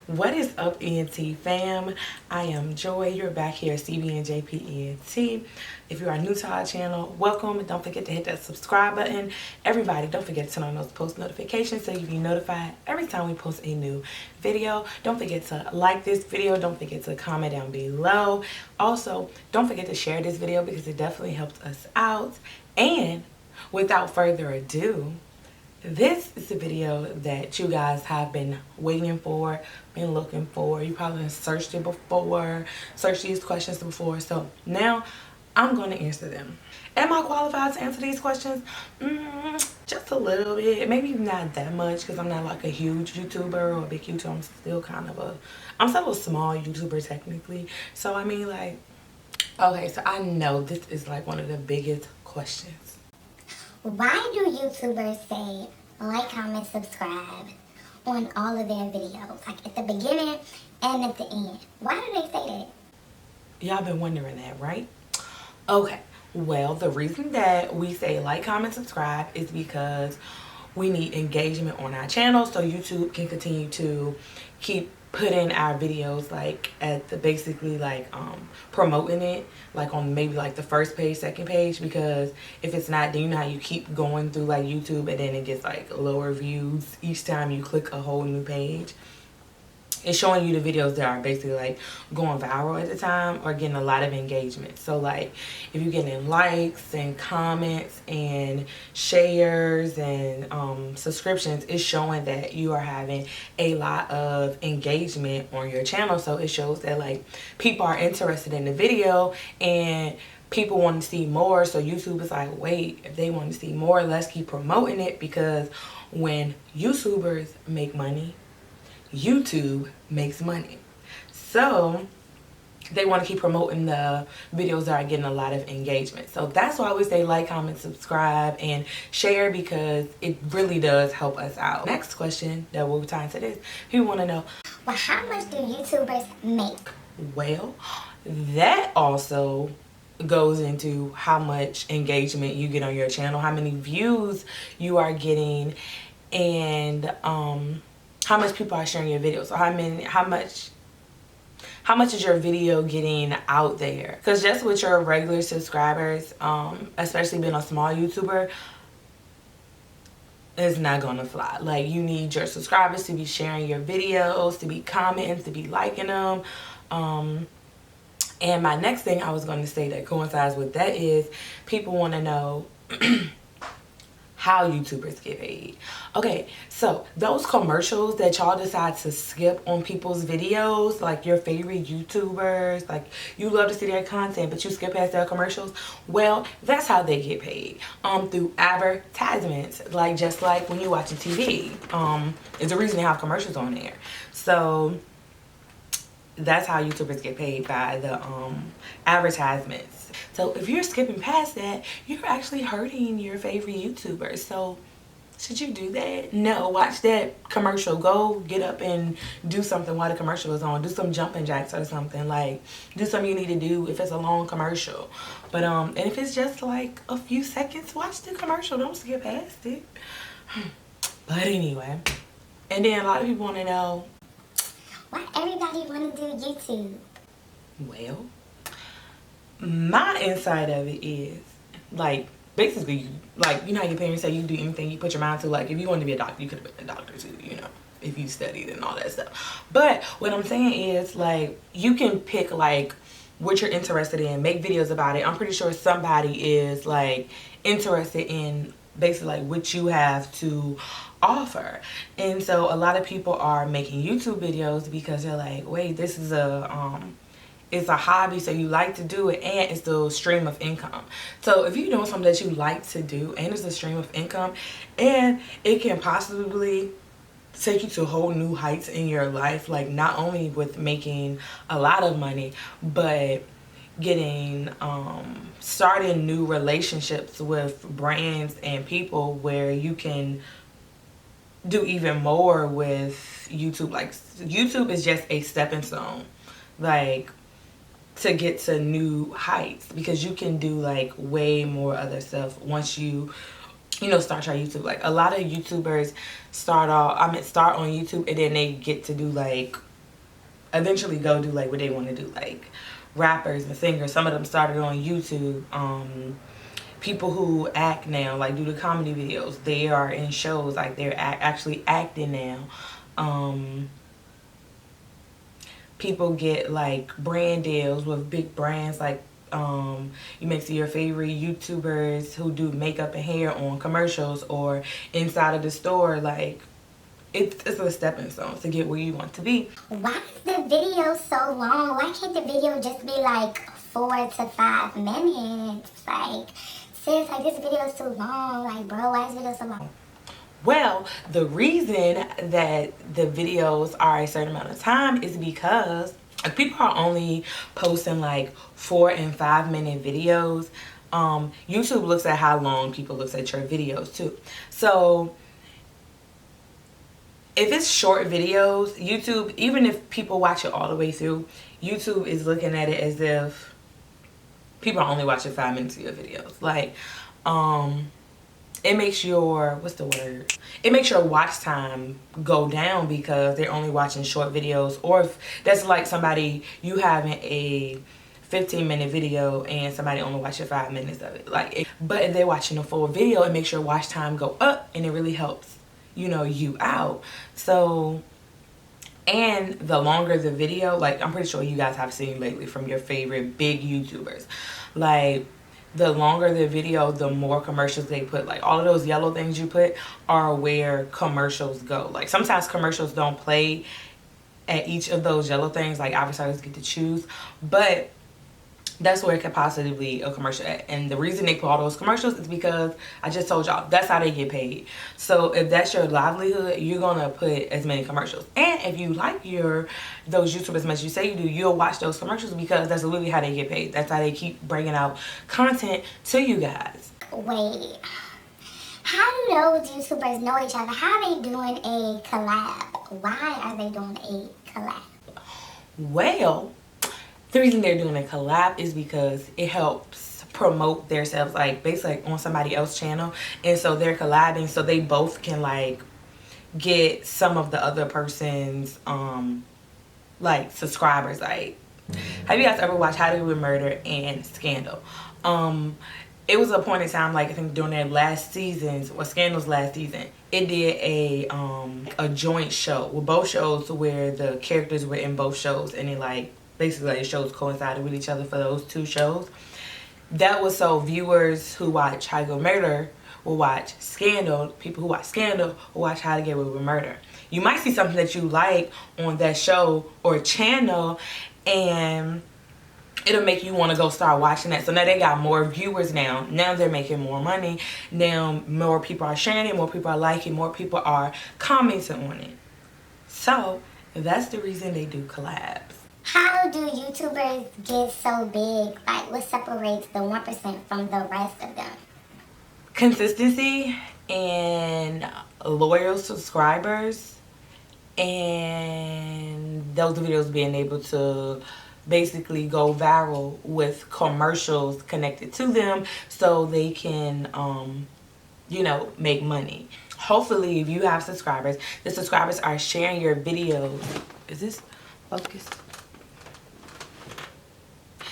What is up, ENT fam? I am Joy. You're back here at CB and JP ENT. If you are new to our channel, welcome. Don't forget to hit that subscribe button. Everybody, don't forget to turn on those post notifications so you be notified every time we post a new video. Don't forget to like this video. Don't forget to comment down below. Also, don't forget to share this video because it definitely helps us out. And without further ado, this is the video that you guys have been waiting for, been looking for. You probably have searched it before, searched these questions before. So now I'm going to answer them. Am I qualified to answer these questions? Just a little bit. Maybe not that much because I'm not like a huge YouTuber or a big YouTuber. I'm still a small YouTuber technically. So I mean, like, okay, so I know this is like one of the biggest questions. Why do YouTubers say like, comment, subscribe on all of their videos? Like at the beginning and at the end. Why do they say that? Y'all been wondering that, right? Okay, well, the reason that we say like, comment, subscribe is because we need engagement on our channel so YouTube can continue to keep putting our videos like at the basically like promoting it like on maybe like the first page, second page, because if it's not, then you know how you keep going through like YouTube and then it gets like lower views each time you click a whole new page. It's showing you the videos that are basically like going viral at the time or getting a lot of engagement. So like if you're getting likes and comments and shares and subscriptions, it's showing that you are having a lot of engagement on your channel. So it shows that like people are interested in the video and people want to see more. So YouTube is like, wait, if they want to see more, let's keep promoting it, because when YouTubers make money, YouTube makes money. So they want to keep promoting the videos that are getting a lot of engagement. So that's why we say like, comment, subscribe, and share, because it really does help us out. Next question that we'll tie into this, people want to know, well, how much do YouTubers make? Well, that also goes into how much engagement you get on your channel, how many views you are getting, and how much people are sharing your video. So how much is your video getting out there? Because just with your regular subscribers, especially being a small YouTuber, it's not gonna fly. Like, you need your subscribers to be sharing your videos, to be commenting, to be liking them. And my next thing I was going to say that coincides with that is people want to know how YouTubers get paid. Okay, so those commercials that y'all decide to skip on people's videos, like your favorite YouTubers, like you love to see their content but you skip past their commercials, well, that's how they get paid, through advertisements. Like, just like when you're watching TV, there's a reason they have commercials on there. So that's how YouTubers get paid, by the advertisements. So if you're skipping past that, you're actually hurting your favorite YouTubers. So should you do that? No, watch that commercial. Go get up and do something while the commercial is on. Do some jumping jacks or something. Like, do something you need to do if it's a long commercial. But and if it's just like a few seconds, watch the commercial. Don't skip past it. But anyway, and then a lot of people want to know, why everybody want to do YouTube? well, my insight of it is, like, basically, like, you know how your parents say you do anything you put your mind to. Like, if you wanted to be a doctor, you could have been a doctor too, you know, if you studied and all that stuff. But what I'm saying is, like, you can pick like what you're interested in, make videos about it. I'm pretty sure somebody is like interested in basically like what you have to offer. And so a lot of people are making YouTube videos because they're like, wait, this is it's a hobby, so you like to do it, and it's the stream of income. So if you're doing something that you like to do and it's a stream of income, and it can possibly take you to whole new heights in your life, like not only with making a lot of money, but getting starting new relationships with brands and people where you can do even more with YouTube. Like, YouTube is just a stepping stone, like, to get to new heights, because you can do like way more other stuff once you start your YouTube. Like, a lot of YouTubers start on YouTube and then they get to do like eventually go do like what they want to do, like rappers and singers. Some of them started on YouTube. People who act now, like do the comedy videos, they are in shows, like they're actually acting now. People get like brand deals with big brands, like you may see your favorite YouTubers who do makeup and hair on commercials or inside of the store. Like it's a stepping stone to get where you want to be. Why is the video so long? Why can't the video just be like 4 to 5 minutes? Like, sis, like this video is too long. Like, bro, why is this video so long? Well, the reason that the videos are a certain amount of time is because people are only posting like 4 and 5 minute videos. YouTube looks at how long people look at your videos too. So if it's short videos, YouTube, even if people watch it all the way through, YouTube is looking at it as if people are only watching 5 minutes of your videos. Like, it makes your, what's the word? It makes your watch time go down because they're only watching short videos. Or if that's like somebody, you having a 15-minute video and somebody only watching 5 minutes of it. Like, but if they're watching a full video, it makes your watch time go up and it really helps, you know, you out. So, and the longer the video, like I'm pretty sure you guys have seen lately from your favorite big YouTubers, like the longer the video, the more commercials they put. Like all of those yellow things you put are where commercials go. Like sometimes commercials don't play at each of those yellow things, like advertisers get to choose, but that's where it could possibly be a commercial at. And the reason they put all those commercials is because I just told y'all that's how they get paid. So if that's your livelihood, you're gonna put as many commercials. And if you like those YouTubers as much as you say you do, you'll watch those commercials because that's literally how they get paid. That's how they keep bringing out content to you guys. Wait, how do those YouTubers know each other? How are they doing a collab? Why are they doing a collab? Well, the reason they're doing a collab is because it helps promote themselves, like basically on somebody else's channel, and so they're collabing so they both can like get some of the other person's like subscribers. Like, have you guys ever watched How to Get Away with Murder and Scandal? It was a point in time, like I think during their last seasons, or Scandal's last season, it did a joint show with both shows where the characters were in both shows, and it like basically like the shows coincided with each other for those two shows. That was so viewers who watch How to Get Away with Murder will watch Scandal. People who watch Scandal will watch How to Get Away with Murder. You might see something that you like on that show or channel, and it'll make you want to go start watching that. So now they got more viewers now. Now they're making more money. Now more people are sharing it, more people are liking, more people are commenting on it. So that's the reason they do collabs. How do YouTubers get so big? Like, what separates the 1% from the rest of them? Consistency and loyal subscribers, and those videos being able to basically go viral with commercials connected to them so they can you know, make money. Hopefully if you have subscribers, the subscribers are sharing your videos. Is this focused?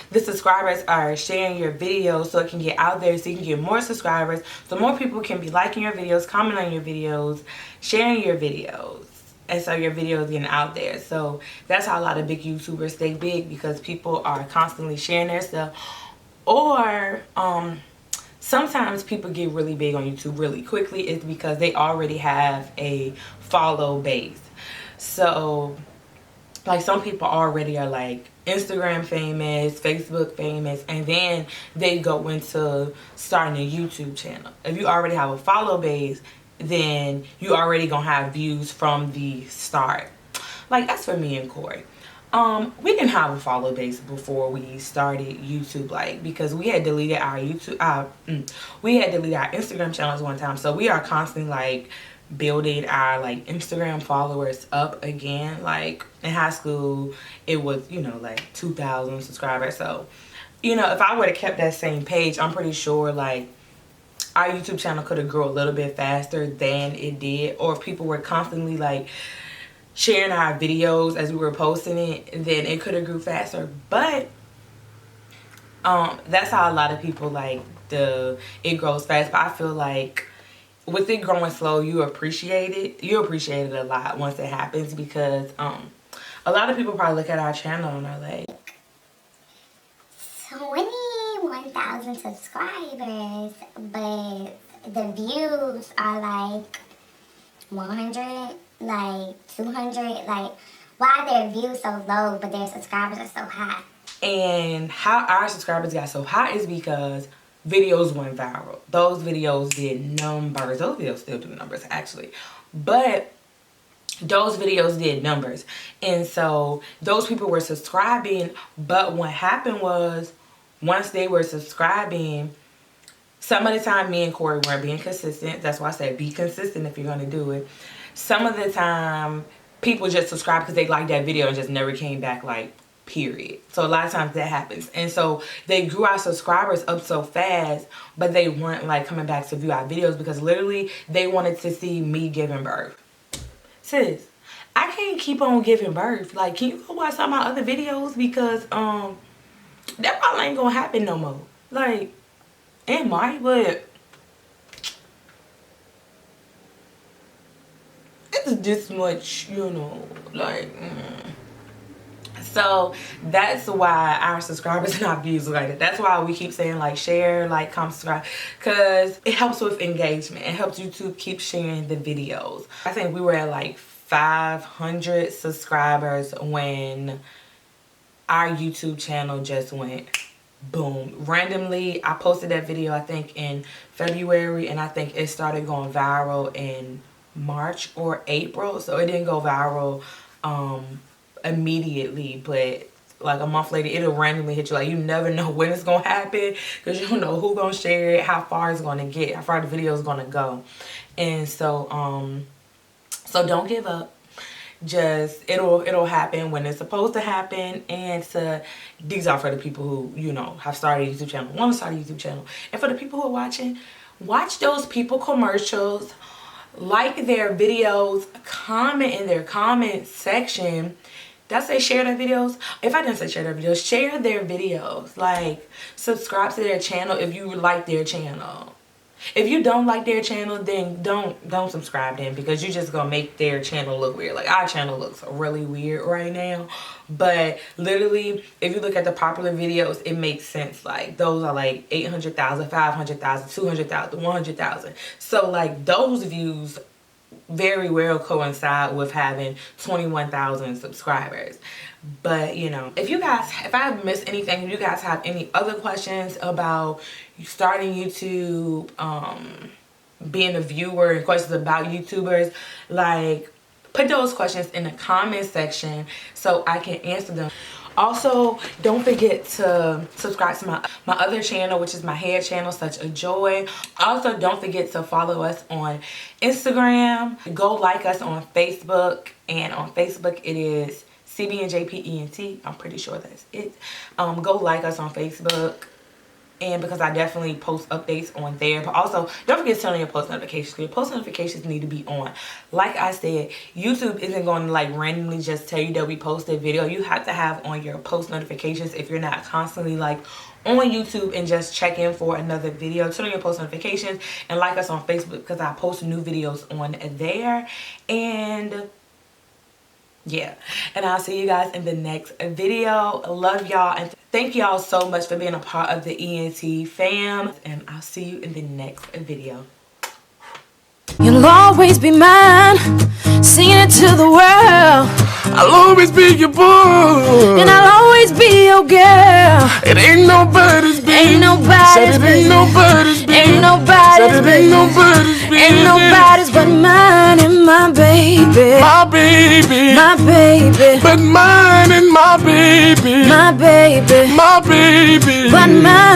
The subscribers are sharing your videos so it can get out there, so you can get more subscribers, so more people can be liking your videos, commenting on your videos, sharing your videos, and so your videos getting out there. So that's how a lot of big YouTubers stay big, because people are constantly sharing their stuff. Or sometimes people get really big on YouTube really quickly. It's because they already have a follow base. So like some people already are like Instagram famous, Facebook famous, and then they go into starting a YouTube channel. If you already have a follow base, then you already gonna have views from the start. Like that's for me and Corey. We didn't have a follow base before we started YouTube, like because we had deleted our we had deleted our Instagram channels one time, so we are constantly like building our like Instagram followers up again. Like in high school it was, you know, like 2,000 subscribers. So, you know, if I would have kept that same page, I'm pretty sure like our YouTube channel could have grown a little bit faster than it did. Or if people were constantly like sharing our videos as we were posting it, then it could have grew faster. But that's how a lot of people like it grows fast. But I feel like with it growing slow, you appreciate it. You appreciate it a lot once it happens, because a lot of people probably look at our channel and are like, 21,000 subscribers, but the views are like 100, like 200. Like, why are their views so low but their subscribers are so high? And how our subscribers got so high is because videos went viral. Those videos did numbers. Those videos still do numbers, actually. But those videos did numbers. And so those people were subscribing. But what happened was, once they were subscribing, some of the time me and Corey weren't being consistent. That's why I said be consistent if you're going to do it. Some of the time people just subscribe because they liked that video and just never came back, like, period. So a lot of times that happens. And so they grew our subscribers up so fast, but they weren't like coming back to view our videos because literally they wanted to see me giving birth. Sis, I can't keep on giving birth. Like, can you go watch some of my other videos? Because that probably ain't gonna happen no more. Like, it might, but it's this much, you know, like So that's why our subscribers and our views like that. That's why we keep saying, like, share, like, comment, subscribe, because it helps with engagement. It helps YouTube keep sharing the videos. I think we were at like 500 subscribers when our YouTube channel just went boom. Randomly, I posted that video, I think, in February, and I think it started going viral in March or April. So it didn't go viral immediately, but like a month later it'll randomly hit you. Like, you never know when it's gonna happen because you don't know who's gonna share it, how far it's gonna get, how far the video is gonna go. And so so don't give up. Just it'll happen when it's supposed to happen. And these are for the people who, you know, have started a YouTube channel, want to start a YouTube channel. And for the people who are watching, watch those people commercials, like their videos, comment in their comment section. Did I say share their videos? If I didn't say share their videos, share their videos. Like, subscribe to their channel if you like their channel. If you don't like their channel, then don't subscribe then, because you're just gonna make their channel look weird. Like, our channel looks really weird right now, but literally if you look at the popular videos, it makes sense. Like, those are like 800,000, 500,000, 200,000, 100,000. So like, those views very well coincide with having 21,000 subscribers. But, you know, if I missed anything, if you guys have any other questions about starting YouTube, being a viewer, and questions about YouTubers, like, put those questions in the comment section so I can answer them. Also, don't forget to subscribe to my other channel, which is my hair channel, Such a Joy. Also, don't forget to follow us on Instagram. Go like us on Facebook. And on Facebook, it is CBNJPENT. I'm pretty sure that's it. Go like us on Facebook. And because I definitely post updates on there. But also, don't forget to turn on your post notifications. Your post notifications need to be on. Like I said, YouTube isn't going to like randomly just tell you that we posted a video. You have to have on your post notifications if you're not constantly like on YouTube and just check in for another video. Turn on your post notifications and like us on Facebook because I post new videos on there. And yeah, and I'll see you guys in the next video. Love y'all, and thank y'all so much for being a part of the ENT fam, and I'll see you in the next video. You'll always be mine, singing it to the world. I'll always be your boy, and I'll always be your girl. It ain't nobody's business. Ain't nobody's business. Ain't nobody's business. Ain't nobody's business. Ain't nobody's business. Ain't nobody's but mine and my baby. My baby. My baby. But mine and my baby. My baby. My baby. But mine.